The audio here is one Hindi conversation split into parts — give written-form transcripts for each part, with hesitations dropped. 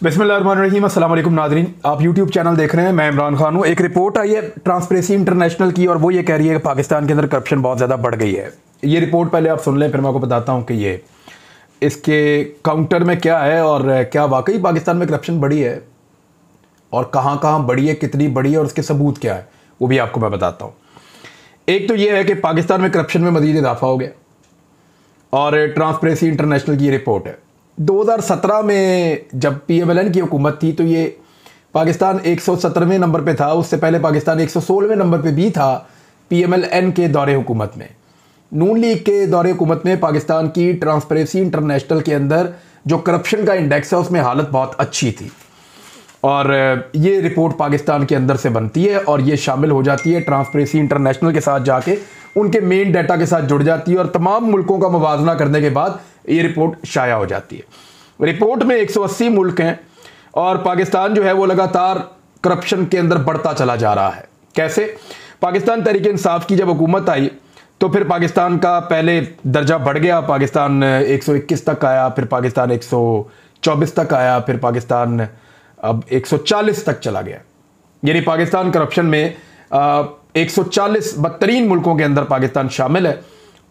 बिस्मिल्लाहिर्रहमानिर्रहीम, अस्सलाम वालेकुम नाज़रीन। आप यूट्यूब चैनल देख रहे हैं, मैं इमरान खान हूँ। एक रिपोर्ट आई है ट्रांसपेरेंसी इंटरनेशनल की और वो ये कह रही है कि पाकिस्तान के अंदर करप्शन बहुत ज़्यादा बढ़ गई है। ये रिपोर्ट पहले आप सुन लें, फिर मैं आपको बताता हूँ कि ये इसके काउंटर में क्या है और क्या वाकई पाकिस्तान में करप्शन बढ़ी है और कहाँ कहाँ बढ़ी है, कितनी बढ़ी है और उसके सबूत क्या है, वो भी आपको मैं बताता हूँ। एक तो ये है कि पाकिस्तान में करप्शन में मज़ीद इजाफा हो गया और ट्रांसपेरेंसी इंटरनेशनल की ये रिपोर्ट है। 2017 में जब PMLN की हुकूमत थी तो ये पाकिस्तान 117वें नंबर पे था। उससे पहले पाकिस्तान 116वें नंबर पे भी था PMLN के दौरे हुकूमत में। नून लीग के दौरे हुकूमत में पाकिस्तान की ट्रांसपेरेंसी इंटरनेशनल के अंदर जो करप्शन का इंडेक्स है उसमें हालत बहुत अच्छी थी और ये रिपोर्ट पाकिस्तान के अंदर से बनती है और ये शामिल हो जाती है ट्रांसपेरेंसी इंटरनेशनल के साथ, जाके उनके मेन डाटा के साथ जुड़ जाती है और तमाम मुल्कों का मुवाजना करने के बाद ये रिपोर्ट शाया हो जाती है। रिपोर्ट में 180 मुल्क हैं और पाकिस्तान जो है वो लगातार करप्शन के अंदर बढ़ता चला जा रहा है। कैसे? पाकिस्तान तहरीक इंसाफ की जब हुकूमत आई तो फिर पाकिस्तान का पहले दर्जा बढ़ गया, पाकिस्तान 121 तक आया, फिर पाकिस्तान 124 तक आया, फिर पाकिस्तान अब 140 तक चला गया। यानी पाकिस्तान करप्शन में 140 बदतरीन मुल्कों के अंदर पाकिस्तान शामिल है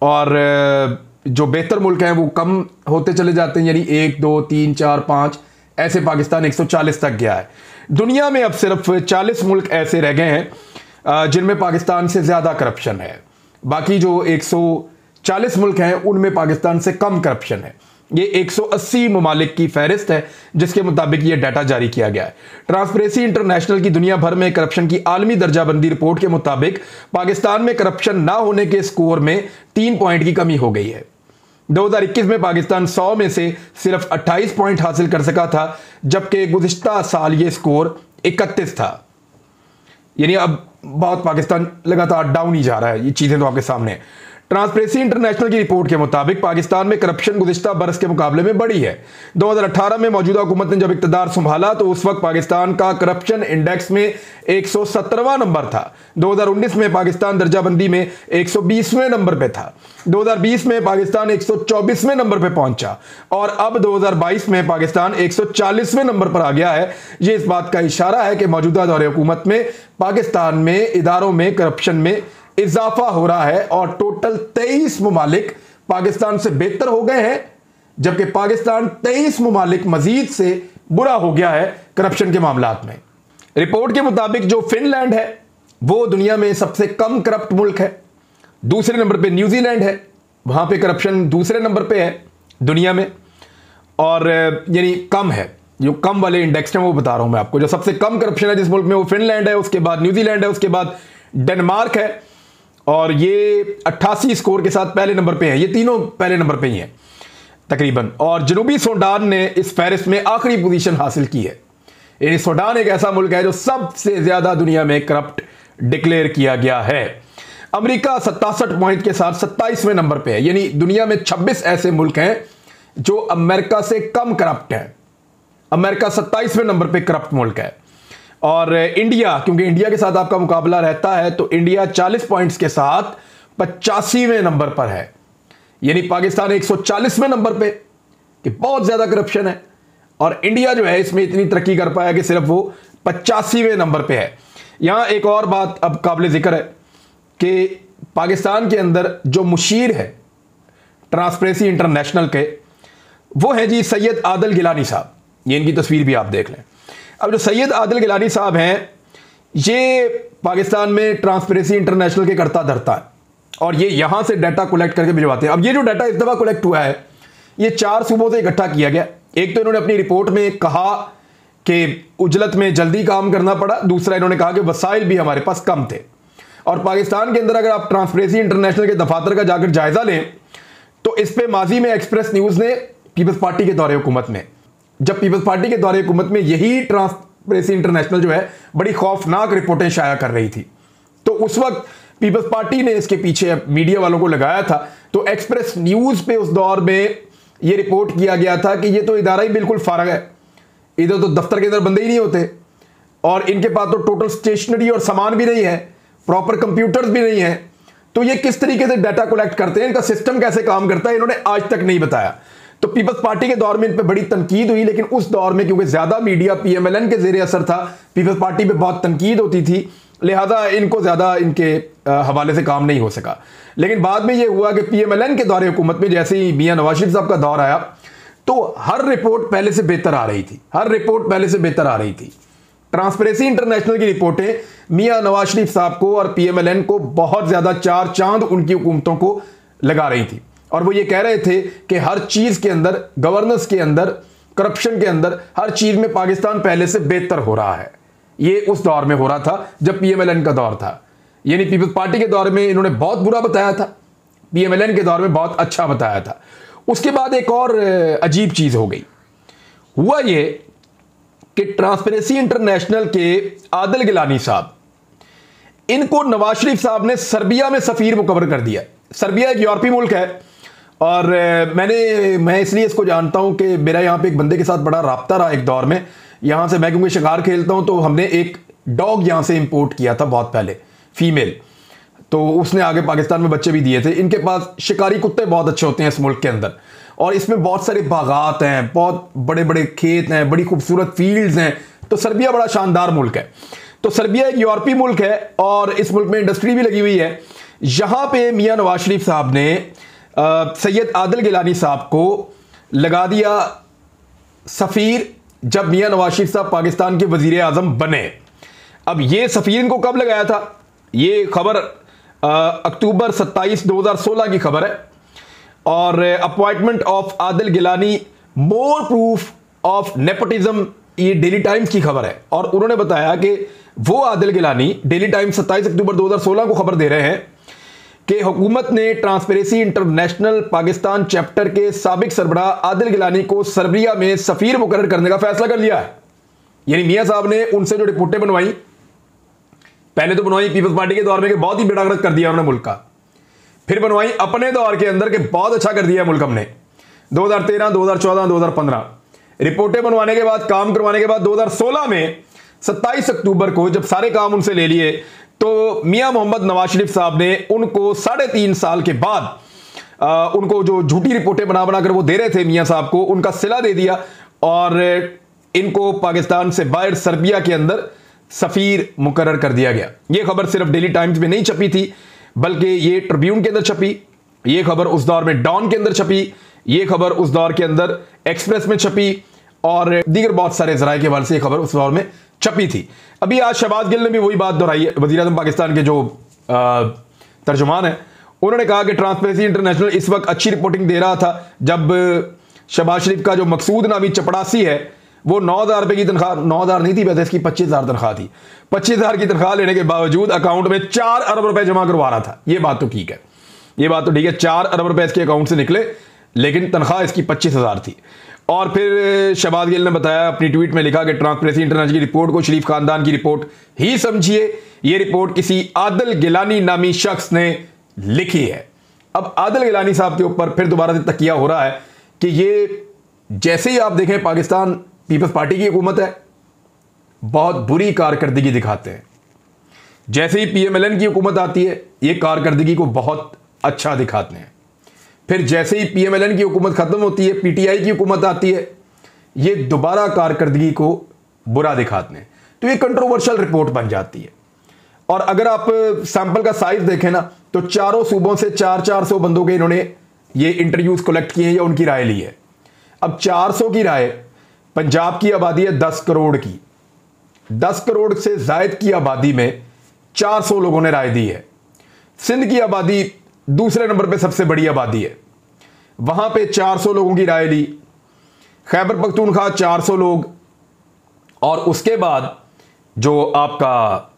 और जो बेहतर मुल्क हैं वो कम होते चले जाते हैं, यानी 1, 2, 3, 4, 5 ऐसे पाकिस्तान 140 तक गया है। दुनिया में अब सिर्फ 40 मुल्क ऐसे रह गए हैं जिनमें पाकिस्तान से ज़्यादा करप्शन है। बाकी जो 140 मुल्क हैं उनमें पाकिस्तान से कम करप्शन है। ये 180 ममालिक की फहरिस्त है जिसके मुताबिक ये डाटा जारी किया गया है। ट्रांसपेरेंसी इंटरनेशनल की दुनिया भर में करप्शन की आलमी दर्जाबंदी रिपोर्ट के मुताबिक पाकिस्तान में करप्शन ना होने के स्कोर में 3 पॉइंट की कमी हो गई है। 2021 में पाकिस्तान 100 में से सिर्फ 28 पॉइंट हासिल कर सका था, जबकि गुज़िश्ता साल ये स्कोर 31 था। यानी अब बहुत पाकिस्तान लगातार डाउन ही जा रहा है। ये चीज़ें तो आपके सामने हैं। ट्रांसपेरेंसी इंटरनेशनल की रिपोर्ट के मुताबिक पाकिस्तान में करप्शन गुज़िश्ता बरस के मुकाबले में बढ़ी है। 2018 में मौजूदा हुकूमत ने जब इक़्तिदार संभाला तो उस वक्त पाकिस्तान का करप्शन इंडेक्स में 117वां नंबर था। 2019 में पाकिस्तान दर्जाबंदी में 120वें नंबर पे था। 2020 में पाकिस्तान 124वें नंबर पे पहुंचा और अब 2022 में पाकिस्तान 140वें नंबर पर आ गया है। ये इस बात का इशारा है कि मौजूदा दौरे हुकूमत में पाकिस्तान में इदारों में करप्शन में इजाफा हो रहा है और टोटल 23 ममालिक पाकिस्तान से बेहतर हो गए हैं, जबकि पाकिस्तान 23 ममालिक मजीद से बुरा हो गया है करप्शन के मामलात में। रिपोर्ट के मुताबिक जो फिनलैंड है वो दुनिया में सबसे कम करप्ट मुल्क है। दूसरे नंबर पे न्यूजीलैंड है, वहां पे करप्शन दूसरे नंबर पे है दुनिया में और यानी कम है। जो कम वाले इंडेक्स हैं वो बता रहा हूं मैं आपको। जो सबसे कम करप्शन है जिस मुल्क में वो फिनलैंड है, उसके बाद न्यूजीलैंड है, उसके बाद डेनमार्क है और ये 88 स्कोर के साथ पहले नंबर पे है। ये तीनों पहले नंबर पे ही हैं तकरीबन। और जनूबी सूडान ने इस फहरिस्त में आखिरी पोजीशन हासिल की है। यानी सूडान एक ऐसा मुल्क है जो सबसे ज्यादा दुनिया में करप्ट डिक्लेयर किया गया है। अमेरिका 67 पॉइंट के साथ 27वें नंबर पे है। यानी दुनिया में 26 ऐसे मुल्क हैं जो अमेरिका से कम करप्ट हैं। अमेरिका 27वें नंबर पे करप्ट मुल्क है और इंडिया, क्योंकि इंडिया के साथ आपका मुकाबला रहता है, तो इंडिया 40 पॉइंट्स के साथ 85वें नंबर पर है। यानी पाकिस्तान 140वें नंबर पे कि बहुत ज्यादा करप्शन है और इंडिया जो है इसमें इतनी तरक्की कर पाया कि सिर्फ वो 85वें नंबर पे है। यहां एक और बात अब काबिल जिक्र है कि पाकिस्तान के अंदर जो मुशीर है ट्रांसपेरेंसी इंटरनेशनल के, वो है जी सैयद आदिल गिलानी साहब। ये इनकी तस्वीर भी आप देख लें। अब जो सैयद आदिल गिलानी साहब हैं ये पाकिस्तान में ट्रांसपेरेंसी इंटरनेशनल के करता धरता है और ये यहां से डाटा कलेक्ट करके भिजवाते हैं। अब ये जो डाटा इस दफा कलेक्ट हुआ है ये 4 सूबों से इकट्ठा किया गया। एक तो इन्होंने अपनी रिपोर्ट में कहा कि उजलत में जल्दी काम करना पड़ा, दूसरा इन्होंने कहा कि वसाइल भी हमारे पास कम थे। और पाकिस्तान के अंदर अगर आप ट्रांसपेरेंसी इंटरनेशनल के दफातर का जाकर जायजा लें तो इस पर माजी में एक्सप्रेस न्यूज ने पीपल्स पार्टी के दौरे हुकूमत में, जब पीपल्स पार्टी के दौरे हुकूमत में यही ट्रांसपेरेंसी इंटरनेशनल जो है बड़ी खौफनाक रिपोर्टें शाया कर रही थी, तो उस वक्त पीपल्स पार्टी ने इसके पीछे मीडिया वालों को लगाया था। तो एक्सप्रेस न्यूज पे उस दौर में यह रिपोर्ट किया गया था कि ये तो इदारा ही बिल्कुल फारग है, इधर तो दफ्तर के अंदर बंदे ही नहीं होते और इनके पास तो टोटल स्टेशनरी और सामान भी नहीं है, प्रॉपर कंप्यूटर्स भी नहीं है, तो ये किस तरीके से डाटा कलेक्ट करते हैं, इनका सिस्टम कैसे काम करता है, इन्होंने आज तक नहीं बताया। तो पीपल्स पार्टी के दौर में इन पे बड़ी तनकीद हुई, लेकिन उस दौर में क्योंकि ज्यादा मीडिया पीएमएलएन के जेर असर था, पीपल्स पार्टी पे बहुत तनकीद होती थी, लिहाजा इनको ज्यादा इनके हवाले से काम नहीं हो सका। लेकिन बाद में यह हुआ कि पीएमएलएन के दौरे हुकूमत में जैसे ही मियां नवाज शरीफ साहब का दौर आया तो हर रिपोर्ट पहले से बेहतर आ रही थी, हर रिपोर्ट पहले से बेहतर आ रही थी। ट्रांसपेरेंसी इंटरनेशनल की रिपोर्टें मियां नवाज शरीफ साहब को और पीएमएलएन को बहुत ज्यादा चार चांद उनकी हुकूमतों को लगा रही थी, और वो ये कह रहे थे कि हर चीज के अंदर, गवर्नेंस के अंदर, करप्शन के अंदर, हर चीज में पाकिस्तान पहले से बेहतर हो रहा है। ये उस दौर में हो रहा था जब पीएमएलएन का दौर था, यानी पीपल्स पार्टी के दौर में इन्होंने बहुत बुरा बताया था, पीएमएलएन के दौर में बहुत अच्छा बताया था। उसके बाद एक और अजीब चीज हो गई, हुआ ये कि ट्रांसपेरेंसी इंटरनेशनल के आदिल गिलानी साहब, इनको नवाज शरीफ साहब ने सर्बिया में सफीर मुकर्रर कर दिया। सर्बिया एक यूरोपीय मुल्क है, और मैं इसलिए इसको जानता हूं कि मेरा यहां पे एक बंदे के साथ बड़ा राब्ता रहा एक दौर में। यहां से मैं क्योंकि शिकार खेलता हूं तो हमने एक डॉग यहां से इंपोर्ट किया था बहुत पहले, फीमेल, तो उसने आगे पाकिस्तान में बच्चे भी दिए थे। इनके पास शिकारी कुत्ते बहुत अच्छे होते हैं इस मुल्क के अंदर, और इसमें बहुत सारे बागात हैं, बहुत बड़े बड़े खेत हैं, बड़ी खूबसूरत फील्ड्स हैं। तो सर्बिया बड़ा शानदार मुल्क है। तो सर्बिया एक यूरोपीय मुल्क है और इस मुल्क में इंडस्ट्री भी लगी हुई है। यहां पे मियां नवाज शरीफ साहब ने सैयद आदिल गिलानी साहब को लगा दिया सफीर, जब मियां नवाज शरीफ साहब पाकिस्तान के वजीर आजम बने। अब ये सफीर इनको कब लगाया था, ये खबर अक्टूबर 27, 2016 की खबर है, और appointment of Adil Gilani more proof of nepotism, ये डेली टाइम्स की खबर है। और उन्होंने बताया कि वो आदिल गिलानी, डेली टाइम्स 27 अक्टूबर 2016 को खबर दे रहे हैं कि हुकूमत ने ट्रांसपेरेंसी इंटरनेशनल पाकिस्तान चैप्टर के साबिक सरबराह आदिल गिलानी को सर्बिया में सफीर मुकर्रर करने का फैसला कर लिया है। यानी मियां साहब ने उनसे जो रिपोर्टें बनवाई, पहले तो बनवाई पीपल्स पार्टी के दौर में कि बहुत ही बेड़ागर्द कर दिया उन्होंने मुल्क का, फिर बनवाई अपने दौर के अंदर के बहुत अच्छा कर दिया मुल्क हमने, 2013, 2014, 2015 रिपोर्टें बनवाने के बाद, काम करवाने के बाद 2016 में 27 अक्टूबर को जब सारे काम उनसे ले लिए तो मियां मोहम्मद नवाज शरीफ साहब ने उनको 3.5 साल के बाद उनको जो झूठी रिपोर्टें बना कर वो दे रहे थे मियां साहब को, उनका सिला दे दिया और इनको पाकिस्तान से बाहर सर्बिया के अंदर सफीर मुकर्रर कर दिया गया। यह खबर सिर्फ डेली टाइम्स में नहीं छपी थी, बल्कि ये ट्रिब्यून के अंदर छपी, ये खबर उस दौर में डॉन के अंदर छपी, ये खबर उस दौर के अंदर एक्सप्रेस में छपी, और दीगर बहुत सारे जराये के हवाले से ये खबर उस दौर में छपी थी। अभी आज शहबाज गिल ने भी वही बात दोहराई है, वज़ीर आज़म पाकिस्तान के जो तर्जुमान है, उन्होंने कहा कि ट्रांसपेरेंसी इंटरनेशनल इस वक्त अच्छी रिपोर्टिंग दे रहा था जब शहबाज शरीफ का जो मकसूद नामी चपड़ासी है वो 9,000 रुपए की तनख्वाह, 9,000 नहीं थी वैसे, इसकी 25,000 तनख्वाह थी, 25,000 की तनख्वाह लेने के बावजूद अकाउंट में 4 अरब रुपए जमा करवा रहा था। ये बात तो ठीक है, ये बात तो ठीक है, 4 अरब रुपए इसके अकाउंट से निकले, लेकिन तनख्वाह इसकी 25,000 थी। और फिर शहबाज गिल ने बताया, अपनी ट्वीट में लिखा कि ट्रांसपेरेंसी इंटरनेशनल की रिपोर्ट को शरीफ खानदान की रिपोर्ट ही समझिए, ये रिपोर्ट किसी आदिल गिलानी नामी शख्स ने लिखी है। अब आदिल गिलानी साहब के ऊपर फिर दोबारा से तकिया हो रहा है कि ये जैसे ही आप देखें पाकिस्तान पीपल्स पार्टी की हुकूमत है, बहुत बुरी कारकर्दगी दिखाते हैं, जैसे ही पीएमएलएन की हुकूमत आती है ये कारकर्दगी को बहुत अच्छा दिखाते हैं, फिर जैसे ही पीएमएलएन की हुकूमत खत्म होती है, पीटीआई की हुकूमत आती है, ये दोबारा कारकर्दगी को बुरा दिखाते हैं। तो ये कंट्रोवर्शियल रिपोर्ट बन जाती है। और अगर आप सैंपल का साइज देखें ना, तो चारों सूबों से 400 बंदों के इन्होंने ये इंटरव्यूज कलेक्ट किए हैं या उनकी राय ली है। अब 400 की राय, पंजाब की आबादी है 10 करोड़ की, 10 करोड़ से जायद की आबादी में 400 लोगों ने राय दी है। सिंध की आबादी दूसरे नंबर पे सबसे बड़ी आबादी है, वहां पे 400 लोगों की राय ली। खैबर पख्तूनख्वा 400 लोग, और उसके बाद जो आपका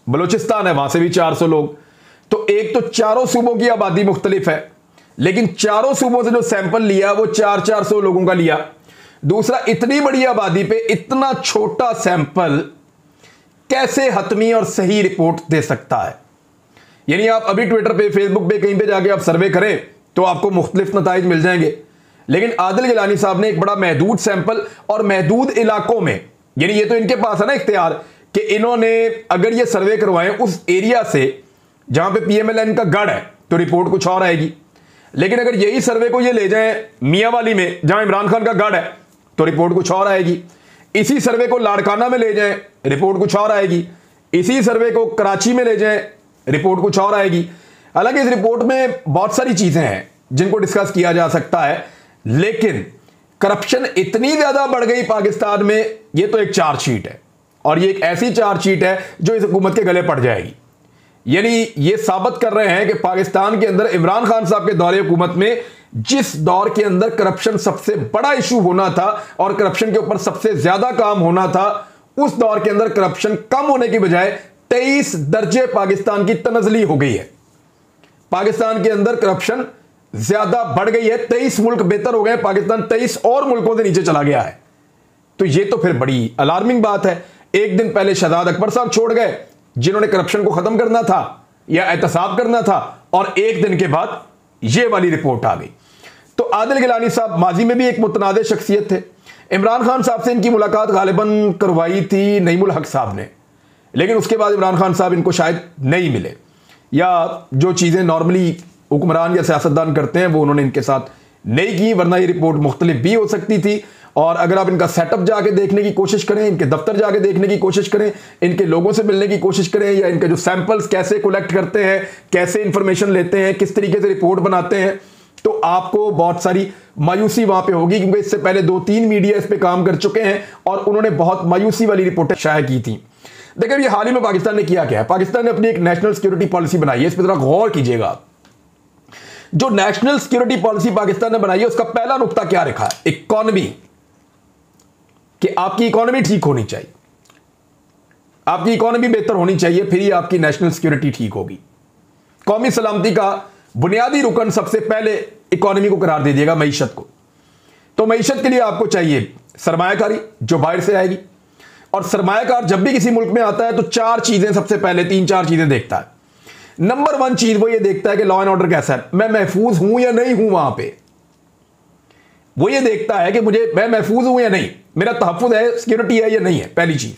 बलूचिस्तान है वहां से भी 400 लोग। तो एक तो चारों सूबों की आबादी मुख्तलिफ है, लेकिन चारों सूबों से जो सैंपल लिया वो 400 लोगों का लिया। दूसरा, इतनी बड़ी आबादी पे इतना छोटा सैंपल कैसे हतमी और सही रिपोर्ट दे सकता है? यानी आप अभी ट्विटर पे, फेसबुक पे, कहीं पे जाके आप सर्वे करें तो आपको मुख्तलिफ नताइज मिल जाएंगे, लेकिन आदिल गिलानी साहब ने एक बड़ा महदूद सैंपल और महदूद इलाकों में, यानी ये तो इनके पास है ना इख्तियार कि इन्होंने अगर ये सर्वे करवाएं उस एरिया से जहां पे पीएमएलएन का गढ़ है तो रिपोर्ट कुछ और आएगी, लेकिन अगर यही सर्वे को ये ले जाएं मियांवाली में जहां इमरान खान का गढ़ है तो रिपोर्ट कुछ और आएगी। इसी सर्वे को लाड़काना में ले जाएं रिपोर्ट कुछ और आएगी। इसी सर्वे को कराची में ले जाएं रिपोर्ट कुछ और आएगी। हालांकि इस रिपोर्ट में बहुत सारी चीजें हैं जिनको डिस्कस किया जा सकता है, लेकिन करप्शन इतनी ज्यादा बढ़ गई पाकिस्तान में, ये तो एक चार्जशीट है और ये एक ऐसी चार्जशीट है जो इस हुकूमत के गले पड़ जाएगी। यानी ये साबित कर रहे हैं कि पाकिस्तान के अंदर इमरान खान साहब के दौरे हुकूमत में जिस दौर के अंदर करप्शन सबसे बड़ा इशू होना था और करप्शन के ऊपर सबसे ज्यादा काम होना था, उस दौर के अंदर करप्शन कम होने की बजाय 23 दर्जे पाकिस्तान की तनजली हो गई है। पाकिस्तान के अंदर करप्शन ज्यादा बढ़ गई है, 23 मुल्क बेहतर हो गए, पाकिस्तान 23 और मुल्कों से नीचे चला गया है। तो ये तो फिर बड़ी अलार्मिंग बात है। एक दिन पहले शहजाद अकबर साहब छोड़ गए जिन्होंने करप्शन को खत्म करना था या एहतसाब करना था, और एक दिन के बाद ये वाली रिपोर्ट आ गई। तो आदिल गिलानी साहब माजी में भी एक मुतनाज़ शख्सियत थे। इमरान खान साहब से इनकी मुलाकात गालिबन करवाई थी नईमुल हक साहब ने, लेकिन उसके बाद इमरान खान साहब इनको शायद नहीं मिले, या जो चीज़ें नॉर्मली हुक्मरान या सियासतदान करते हैं वो उन्होंने इनके साथ नहीं की, वरना ये रिपोर्ट मुख्तलिफ भी हो सकती थी। और अगर आप इनका सेटअप जाके देखने की कोशिश करें, इनके दफ्तर जाके देखने की कोशिश करें, इनके लोगों से मिलने की कोशिश करें, या इनके जो सैंपल्स कैसे कलेक्ट करते हैं, कैसे इंफॉर्मेशन लेते हैं, किस तरीके से रिपोर्ट बनाते हैं, तो आपको बहुत सारी मायूसी वहां पे होगी, क्योंकि इससे पहले 2-3 मीडिया इस पे काम कर चुके हैं और उन्होंने बहुत मायूसी वाली रिपोर्टें शाया की थी। देखिए ये हाल ही में पाकिस्तान ने किया क्या है, पाकिस्तान ने अपनी एक नेशनल सिक्योरिटी पॉलिसी बनाई है। इस पर जरा गौर कीजिएगा। जो नेशनल सिक्योरिटी पॉलिसी पाकिस्तान ने बनाई है उसका पहला नुक्ता क्या रखा है, इकोनॉमी, कि आपकी इकोनॉमी ठीक होनी चाहिए, आपकी इकोनॉमी बेहतर होनी चाहिए, फिर ही आपकी नेशनल सिक्योरिटी ठीक होगी। कौमी सलामती का बुनियादी रुकन सबसे पहले इकोनॉमी को करार दे दिएगा, मईशत को। तो मईशत के लिए आपको चाहिए सरमायाकारी जो बाहर से आएगी, और सरमायाकार जब भी किसी मुल्क में आता है तो 4 चीजें सबसे पहले 3-4 चीजें देखता है। नंबर 1 चीज वो ये देखता है कि लॉ एंड ऑर्डर कैसा है, मैं महफूज हूं या नहीं हूं वहां पे। वो ये देखता है कि मैं महफूज हूं या नहीं, मेरा तहफ्फुज़ है, सिक्योरिटी है या नहीं है, पहली चीज।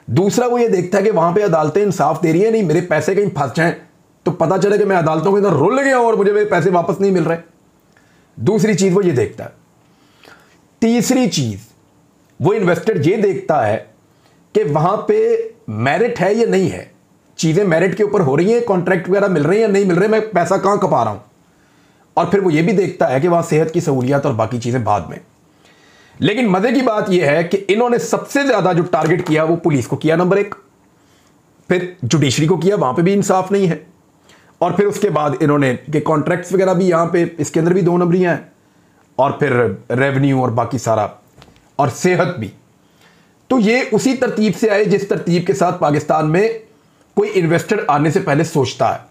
दूसरा वो ये देखता है कि वहां पे अदालतें इंसाफ दे रही है नहीं, मेरे पैसे कहीं फंस जाएं तो पता चले कि मैं अदालतों के अंदर रुल गया और मुझे मेरे पैसे वापस नहीं मिल रहे। दूसरी चीज वो ये देखता है। तीसरी चीज वो इन्वेस्टर ये देखता है कि वहां पे मेरिट है या नहीं है, चीजें मेरिट के ऊपर हो रही हैं, कॉन्ट्रैक्ट वगैरह मिल रहे हैं या नहीं मिल रहे, मैं पैसा कहां कपा रहा हूं। और फिर वो ये भी देखता है कि वहां सेहत की सहूलियत और बाकी चीजें बाद में। लेकिन मजे की बात यह है कि इन्होंने सबसे ज्यादा जो टारगेट किया वो पुलिस को किया नंबर 1, फिर जुडिशरी को किया, वहां पे भी इंसाफ नहीं है, और फिर उसके बाद इन्होंने कि कॉन्ट्रैक्ट्स वगैरह भी यहां पे इसके अंदर भी 2 नंबरियां हैं, और फिर रेवेन्यू और बाकी सारा, और सेहत भी। तो ये उसी तरतीब से आए जिस तरतीब के साथ पाकिस्तान में कोई इन्वेस्टर आने से पहले सोचता है।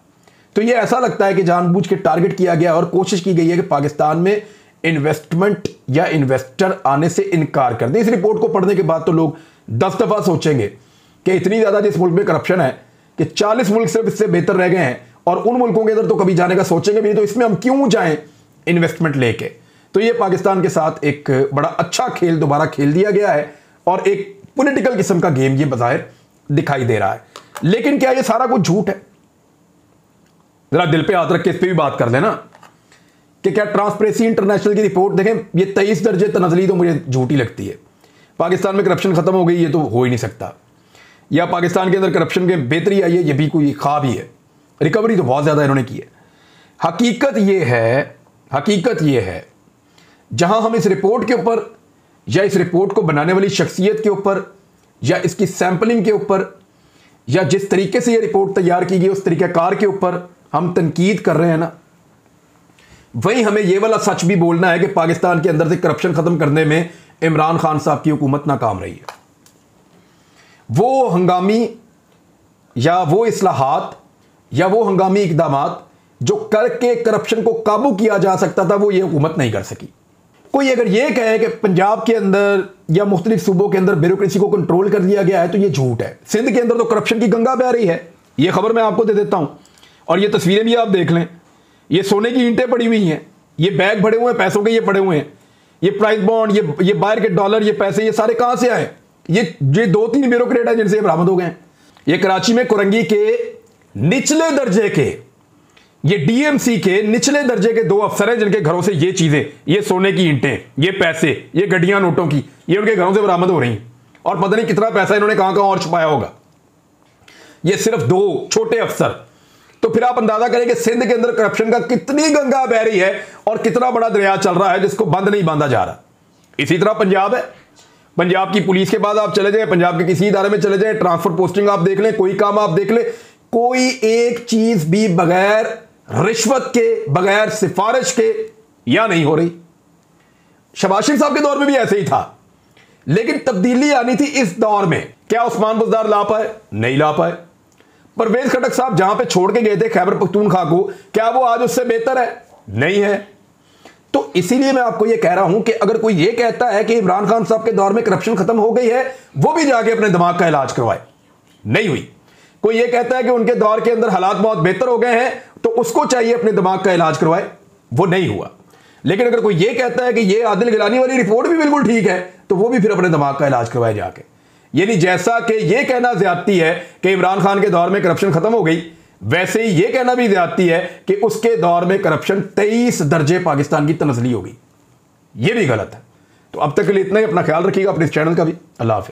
तो ये ऐसा लगता है कि जानबूझ के टारगेट किया गया और कोशिश की गई है कि पाकिस्तान में इन्वेस्टमेंट या इन्वेस्टर आने से इनकार कर दे। इस रिपोर्ट को पढ़ने के बाद तो लोग 10 दफा सोचेंगे कि इतनी ज्यादा जिस मुल्क में करप्शन है कि 40 मुल्क सिर्फ इससे बेहतर रह गए हैं, और उन मुल्कों के अंदर तो कभी जाने का सोचेंगे भी नहीं, तो इसमें हम क्यों जाएं इन्वेस्टमेंट लेके। तो ये पाकिस्तान के साथ एक बड़ा अच्छा खेल दोबारा खेल दिया गया है, और एक पॉलिटिकल किस्म का गेम ये बाहर दिखाई दे रहा है। लेकिन क्या ये सारा कुछ झूठ है? जरा दिल पे हाथ रख के इस पे भी बात कर लेना कि क्या ट्रांसपेरेंसी इंटरनेशनल की रिपोर्ट देखें, ये 23 दर्जे तनजली तो मुझे झूठी लगती है। पाकिस्तान में करप्शन खत्म हो गई ये तो हो ही नहीं सकता, या पाकिस्तान के अंदर करप्शन के बेहतरी आई है ये भी कोई ख्वाब ही है। रिकवरी तो बहुत ज्यादा इन्होंने की है। हकीकत ये है जहां हम इस रिपोर्ट के ऊपर या इस रिपोर्ट को बनाने वाली शख्सियत के ऊपर या इसकी सैंपलिंग के ऊपर या जिस तरीके से ये रिपोर्ट तैयार की गई उस तरीक़ाकार के ऊपर हम तनकीद कर रहे हैं ना, वहीं हमें यह वाला सच भी बोलना है कि पाकिस्तान के अंदर से करप्शन खत्म करने में इमरान खान साहब की हुकूमत नाकाम रही है। वो हंगामी या वो इस्लाहात या वो हंगामी इकदामात जो करके करप्शन को काबू किया जा सकता था वो ये हुकूमत नहीं कर सकी। कोई अगर ये कहे कि पंजाब के अंदर या मुख्तलिफ सूबों के अंदर ब्यूरोक्रेसी को कंट्रोल कर लिया गया है तो ये झूठ है। सिंध के अंदर तो करप्शन की गंगा बह रही है, ये खबर मैं आपको दे देता हूं, और ये तस्वीरें भी आप देख लें। ये सोने की ईंटें पड़ी हुई हैं, ये बैग भरे हुए हैं पैसों के, ये पड़े हुए हैं, ये प्राइस बॉन्ड, ये बाहर के डॉलर, ये पैसे, ये सारे कहां से आए? ये 2-3 ब्यूरोक्रेट हैं जिनसे बरामद हो गए। ये कराची में कुरंगी के निचले दर्जे के ये डीएमसी के निचले दर्जे के 2 अफसर हैं जिनके घरों से ये चीजें, ये सोने की ईंटें, ये पैसे, ये गड्डियां नोटों की, ये उनके घरों से बरामद हो रही हैं और पता नहीं कितना पैसा इन्होंने कहां कहां और छुपाया होगा। ये सिर्फ 2 छोटे अफसर। तो फिर आप अंदाजा करें कि सिंध के अंदर करप्शन का कितनी गंगा बह रही है और कितना बड़ा दरिया चल रहा है जिसको बंद नहीं बांधा जा रहा। इसी तरह पंजाब है, पंजाब की पुलिस के बाद आप चले जाए, पंजाब के किसी इदारे में चले जाए, ट्रांसफर पोस्टिंग आप देख लें, कोई काम आप देख लें, कोई एक चीज भी बगैर रिश्वत के, बगैर सिफारिश के या नहीं हो रही। शहबाज शरीफ साहब के दौर में भी ऐसे ही था, लेकिन तब्दीली आनी थी इस दौर में। क्या उस्मान बुज़दार ला पाए? नहीं ला पाए। परवेज खटक साहब जहां पे छोड़ के गए थे खैबर पख्तूनख्वा को, क्या वो आज उससे बेहतर है? नहीं है। तो इसीलिए मैं आपको यह कह रहा हूं कि अगर कोई यह कहता है कि इमरान खान साहब के दौर में करप्शन खत्म हो गई है, वो भी जाके अपने दिमाग का इलाज करवाए। नहीं हुई। कोई यह कहता है कि उनके दौर के अंदर हालात बहुत बेहतर हो गए हैं, तो उसको चाहिए अपने दिमाग का इलाज करवाए। वो नहीं हुआ। लेकिन अगर कोई यह कहता है कि यह आदिल गिलानी वाली रिपोर्ट भी बिल्कुल ठीक है, तो वो भी फिर अपने दिमाग का इलाज करवाए जाके। यानी जैसा कि यह कहना ज्यादती है कि इमरान खान के दौर में करप्शन खत्म हो गई, वैसे ही यह कहना भी ज्यादती है कि उसके दौर में करप्शन 23 दर्जे पाकिस्तान की तनजली हो गई। यह भी गलत है। तो अब तक के लिए इतना ही। अपना ख्याल रखिएगा, अपने इस चैनल का भी। अल्लाह हाफिज़।